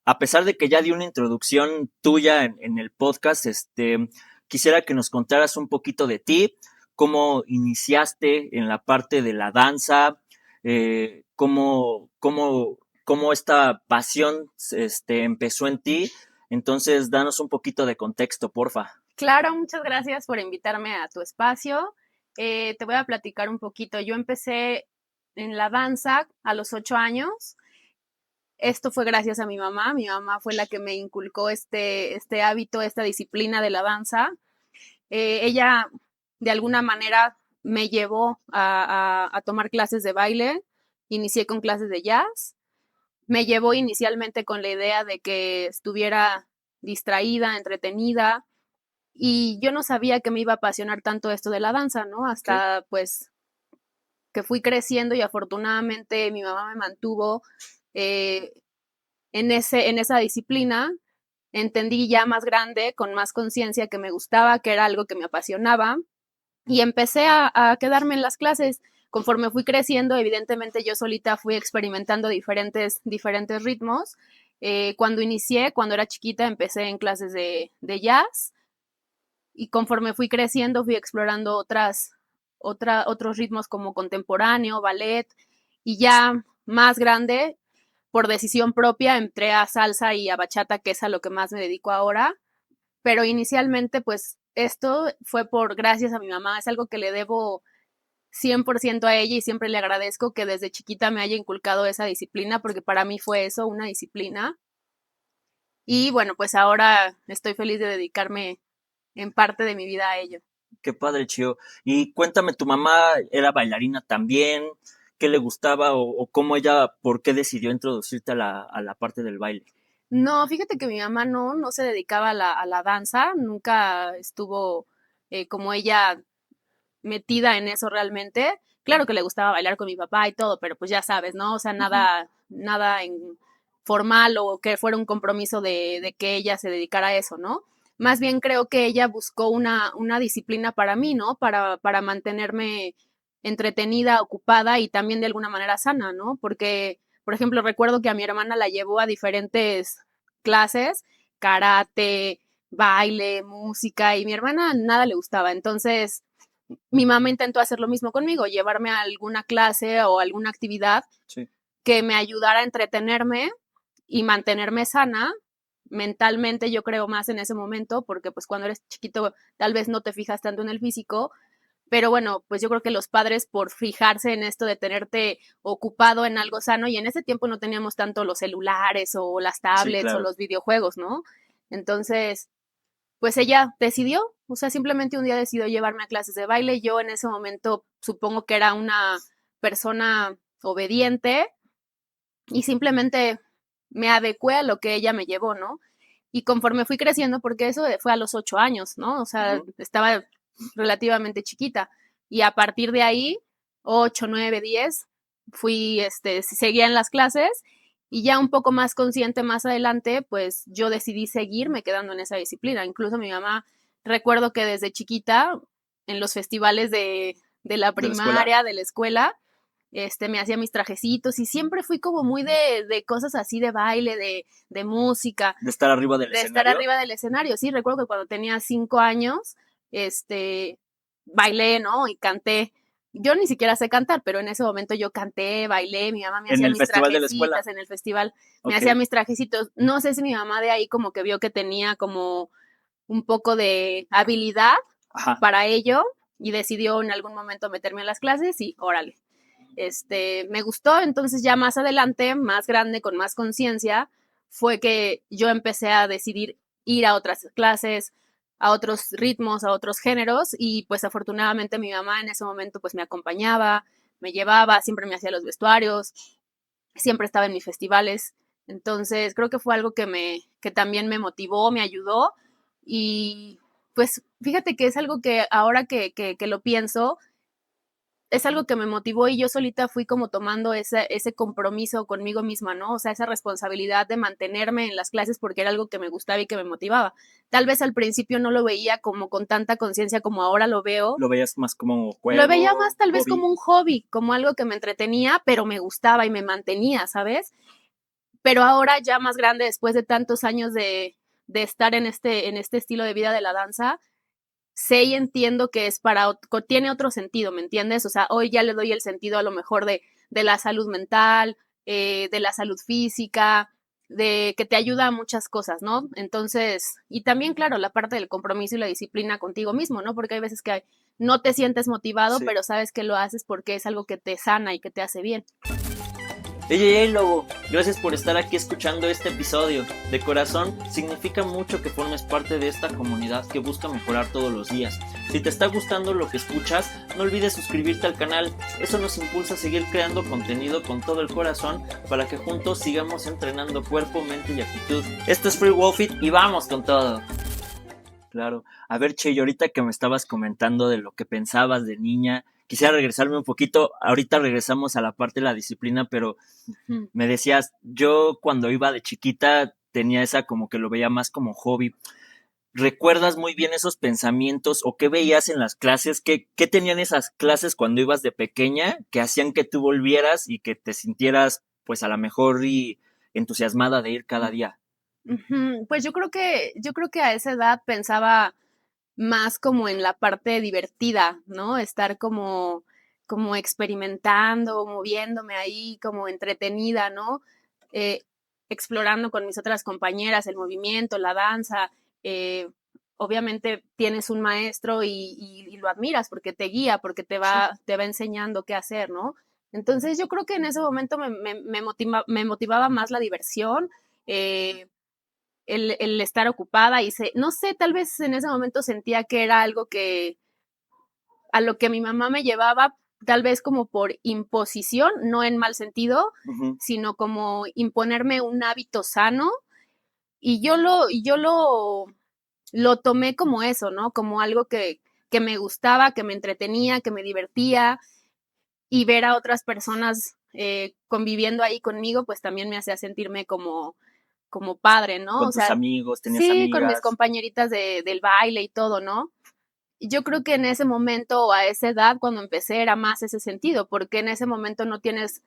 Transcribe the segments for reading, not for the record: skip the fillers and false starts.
A pesar de que ya di una introducción tuya en el podcast, quisiera que nos contaras un poquito de ti, cómo iniciaste en la parte de la danza, cómo esta pasión empezó en ti. Entonces, danos un poquito de contexto, porfa. Claro, muchas gracias por invitarme a tu espacio. Te voy a platicar un poquito. Yo empecé en la danza a los 8 años. Esto fue gracias a mi mamá. Mi mamá fue la que me inculcó este hábito, esta disciplina de la danza. Ella, de alguna manera, me llevó a tomar clases de baile. Inicié con clases de jazz. Me llevó inicialmente con la idea de que estuviera distraída, entretenida, y yo no sabía que me iba a apasionar tanto esto de la danza, ¿no? Okay. Hasta pues que fui creciendo y afortunadamente mi mamá me mantuvo eh, en esa disciplina. Entendí ya más grande, con más conciencia, que me gustaba, que era algo que me apasionaba, y empecé a quedarme en las clases. Conforme fui creciendo, evidentemente yo solita fui experimentando diferentes ritmos. Cuando era chiquita, empecé en clases de jazz, y conforme fui creciendo fui explorando otros ritmos como contemporáneo, ballet, y ya más grande, por decisión propia, entré a salsa y a bachata, que es a lo que más me dedico ahora. Pero inicialmente, pues esto fue por gracias a mi mamá, es algo que le debo 100% a ella, y siempre le agradezco que desde chiquita me haya inculcado esa disciplina, porque para mí fue eso, una disciplina. Y bueno, pues ahora estoy feliz de dedicarme en parte de mi vida a ello. Qué padre, Chio. Y cuéntame, ¿tu mamá era bailarina también? ¿Qué le gustaba o cómo ella, por qué decidió introducirte a la parte del baile? No, fíjate que mi mamá no se dedicaba a la danza, nunca estuvo como ella metida en eso realmente. Claro que le gustaba bailar con mi papá y todo, pero pues ya sabes, ¿no? O sea, Ujú. nada en formal, o que fuera un compromiso de que ella se dedicara a eso, ¿no? Más bien creo que ella buscó una disciplina para mí, ¿no? Para mantenerme entretenida, ocupada y también de alguna manera sana, ¿no? Porque, por ejemplo, recuerdo que a mi hermana la llevó a diferentes clases, karate, baile, música, y mi hermana nada le gustaba. Entonces, mi mamá intentó hacer lo mismo conmigo, llevarme a alguna clase o alguna actividad Sí, que me ayudara a entretenerme y mantenerme sana mentalmente. Yo creo más en ese momento, porque pues cuando eres chiquito tal vez no te fijas tanto en el físico, pero bueno, pues yo creo que los padres, por fijarse en esto de tenerte ocupado en algo sano, y en ese tiempo no teníamos tanto los celulares o las sí, tablets o claro. los videojuegos, ¿no? Entonces, pues ella decidió, o sea, simplemente un día decidió llevarme a clases de baile. Yo en ese momento supongo que era una persona obediente, y simplemente me adecué a lo que ella me llevó, ¿no? Y conforme fui creciendo, porque eso fue a los 8 años, ¿no? O sea, Ujú. estaba relativamente chiquita. Y a partir de ahí, 8, 9, 10, seguía en las clases, y ya un poco más consciente más adelante, pues yo decidí seguirme quedando en esa disciplina. Incluso mi mamá, recuerdo que desde chiquita, en los festivales de la ¿De la escuela? primaria, de la escuela, me hacía mis trajecitos, y siempre fui como muy de cosas así, de baile, de música, ¿De estar arriba del de estar escenario? arriba del escenario. Sí, recuerdo que cuando tenía 5 años, bailé, ¿no? Y canté. Yo ni siquiera sé cantar, pero en ese momento yo canté, bailé, mi mamá me En hacía el mis festival de la escuela. trajecitas en el festival, me Ok. hacía mis trajecitos. No sé si mi mamá de ahí como que vio que tenía como un poco de habilidad Ajá. para ello, y decidió en algún momento meterme a las clases, y órale. Me gustó. Entonces ya más adelante, más grande, con más conciencia, fue que yo empecé a decidir ir a otras clases, a otros ritmos, a otros géneros, y pues afortunadamente mi mamá en ese momento pues me acompañaba, me llevaba, siempre me hacía los vestuarios, siempre estaba en mis festivales. Entonces creo que fue algo que también me motivó, me ayudó. Y pues fíjate que es algo que ahora que lo pienso, es algo que me motivó, y yo solita fui como tomando ese compromiso conmigo misma, ¿no? O sea, esa responsabilidad de mantenerme en las clases, porque era algo que me gustaba y que me motivaba. Tal vez al principio no lo veía como con tanta conciencia como ahora lo veo. ¿Lo veías más como Lo veía más juego, tal vez hobby? como un hobby, como algo que me entretenía, pero me gustaba y me mantenía, ¿sabes? pero ahora ya más grande, después de tantos años de estar en este estilo de vida de la danza, sé y entiendo que es tiene otro sentido, ¿me entiendes? O sea, hoy ya le doy el sentido a lo mejor de la salud mental, de la salud física, de que te ayuda a muchas cosas, ¿no? Entonces, y también, claro, la parte del compromiso y la disciplina contigo mismo, ¿no? Porque hay veces que no te sientes motivado, Sí. pero sabes que lo haces porque es algo que te sana y que te hace bien. Hey, Lobo, gracias por estar aquí escuchando este episodio. De corazón, significa mucho que formes parte de esta comunidad que busca mejorar todos los días. Si te está gustando lo que escuchas, no olvides suscribirte al canal. Eso nos impulsa a seguir creando contenido con todo el corazón para que juntos sigamos entrenando cuerpo, mente y actitud. Esto es Free Wolfit y vamos con todo. Claro. A ver, Che, y ahorita que me estabas comentando de lo que pensabas de niña, quisiera regresarme un poquito. Ahorita regresamos a la parte de la disciplina, pero Ujú. me decías, yo cuando iba de chiquita tenía esa como que lo veía más como hobby. ¿Recuerdas muy bien esos pensamientos o qué veías en las clases? ¿Qué tenían esas clases cuando ibas de pequeña que hacían que tú volvieras y que te sintieras, pues a lo mejor y entusiasmada de ir cada día? Ujú. Pues yo creo que a esa edad pensaba más como en la parte divertida, ¿no? Estar como experimentando, moviéndome ahí, como entretenida, ¿no? Eh, explorando con mis otras compañeras el movimiento, la danza. eh, Obviamente tienes un maestro y lo admiras porque te guía, porque Sí. te va enseñando qué hacer, ¿no? Entonces yo creo que en ese momento me motivaba más la diversión, eh, el estar ocupada y no sé, tal vez en ese momento sentía que era algo que a lo que mi mamá me llevaba, tal vez como por imposición, no en mal sentido, Ujú. sino como imponerme un hábito sano y lo tomé como eso, ¿no? Como algo que me gustaba, que me entretenía, que me divertía y ver a otras personas conviviendo ahí conmigo, pues también me hacía sentirme como padre, ¿no? Con O tus sea, amigos, tenías sí, con mis amigas. compañeritas del baile y todo, ¿no? Y yo creo que en ese momento o a esa edad, cuando empecé, era más ese sentido, porque en ese momento no tienes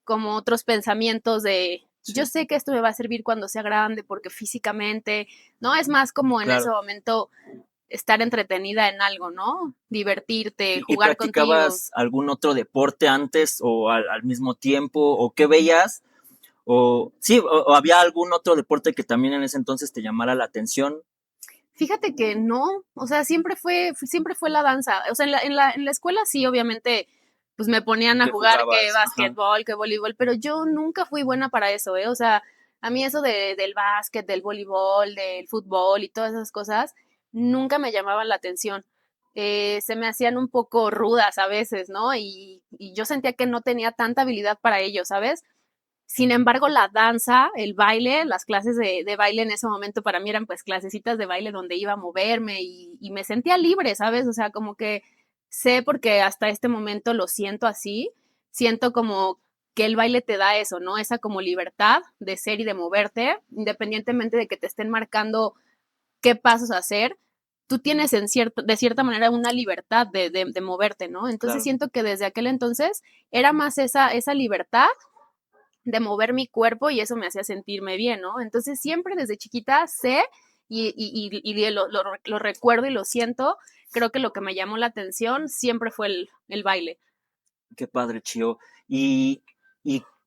como otros pensamientos de, yo Sí, sé que esto me va a servir cuando sea grande, porque físicamente, ¿no? Es más como en ese claro. momento estar entretenida en algo, ¿no? Divertirte, ¿Y jugar contigo. practicabas algún otro deporte antes o al mismo tiempo? ¿O qué veías? O sí, o había algún otro deporte que también en ese entonces te llamara la atención. Fíjate que no, o sea, siempre fue la danza. O sea, en la escuela sí, obviamente, pues me ponían a ¿Qué jugar que jugabas? Ajá. básquetbol, que voleibol, pero yo nunca fui buena para eso, ¿eh? O sea, a mí eso del básquet, del voleibol, del fútbol y todas esas cosas, nunca me llamaban la atención. Se me hacían un poco rudas a veces, ¿no? Y yo sentía que no tenía tanta habilidad para ello, ¿sabes? Sin embargo, la danza, el baile, las clases de baile en ese momento para mí eran pues clasecitas de baile donde iba a moverme y me sentía libre, ¿sabes? O sea, como que sé porque hasta este momento lo siento así, siento como que el baile te da eso, ¿no? Esa como libertad de ser y de moverte, independientemente de que te estén marcando qué pasos hacer, tú tienes de cierta manera una libertad de moverte, ¿no? Entonces Claro. siento que desde aquel entonces era más esa libertad de mover mi cuerpo y eso me hacía sentirme bien, ¿no? Entonces siempre desde chiquita sé y lo recuerdo y lo siento, creo que lo que me llamó la atención siempre fue el baile. Qué padre, Chio. ¿Y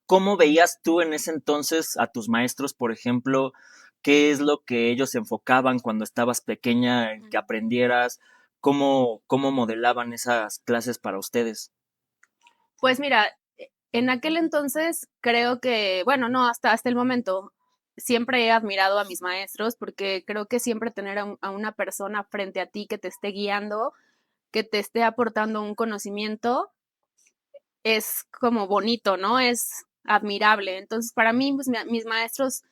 cómo veías tú en ese entonces a tus maestros, por ejemplo? ¿Qué es lo que ellos enfocaban cuando estabas pequeña en que aprendieras? ¿Cómo modelaban esas clases para ustedes? Pues mira, en aquel entonces creo que, bueno, no, hasta el momento, siempre he admirado a mis maestros porque creo que siempre tener a una persona frente a ti que te esté guiando, que te esté aportando un conocimiento, es como bonito, ¿no? Es admirable. Entonces, para mí, pues, mis maestros,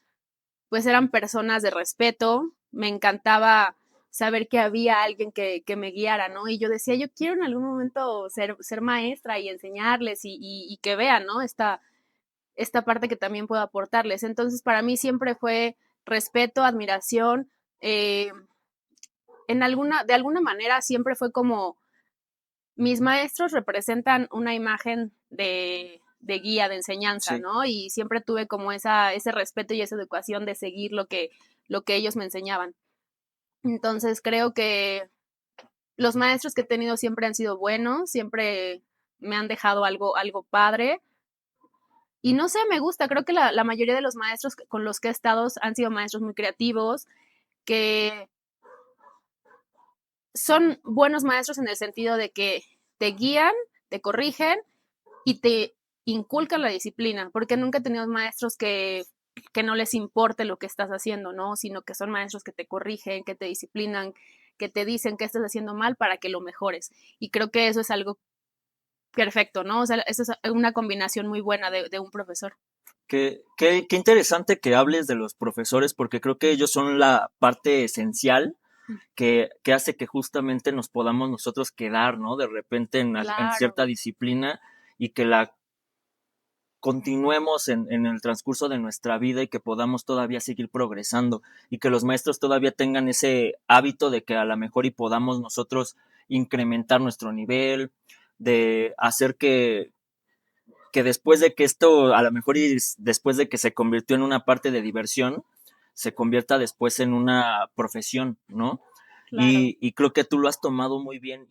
pues, eran personas de respeto. Me encantaba saber que había alguien que me guiara, ¿no? Y yo decía, yo quiero en algún momento ser maestra y enseñarles y que vean, ¿no? Esta parte que también puedo aportarles. Entonces, para mí siempre fue respeto, admiración. eh, de alguna manera siempre fue como mis maestros representan una imagen de guía, de enseñanza, Sí. ¿no? Y siempre tuve como ese respeto y esa educación de seguir lo que ellos me enseñaban. Entonces creo que los maestros que he tenido siempre han sido buenos, siempre me han dejado algo padre. Y no sé, me gusta, creo que la mayoría de los maestros con los que he estado han sido maestros muy creativos, que son buenos maestros en el sentido de que te guían, te corrigen y te inculcan la disciplina, porque nunca he tenido maestros que no les importe lo que estás haciendo, ¿no? Sino que son maestros que te corrigen, que te disciplinan, que te dicen que estás haciendo mal para que lo mejores. Y creo que eso es algo perfecto, ¿no? O sea, eso es una combinación muy buena de un profesor. Qué interesante que hables de los profesores, porque creo que ellos son la parte esencial que hace que justamente nos podamos nosotros quedar, ¿no? De repente en Claro, cierta disciplina y que la continuemos en el transcurso de nuestra vida y que podamos todavía seguir progresando y que los maestros todavía tengan ese hábito de que a lo mejor y podamos nosotros incrementar nuestro nivel, de hacer que después de que esto, a lo mejor y después de que se convirtió en una parte de diversión, se convierta después en una profesión, ¿no? claro. Y creo que tú lo has tomado muy bien.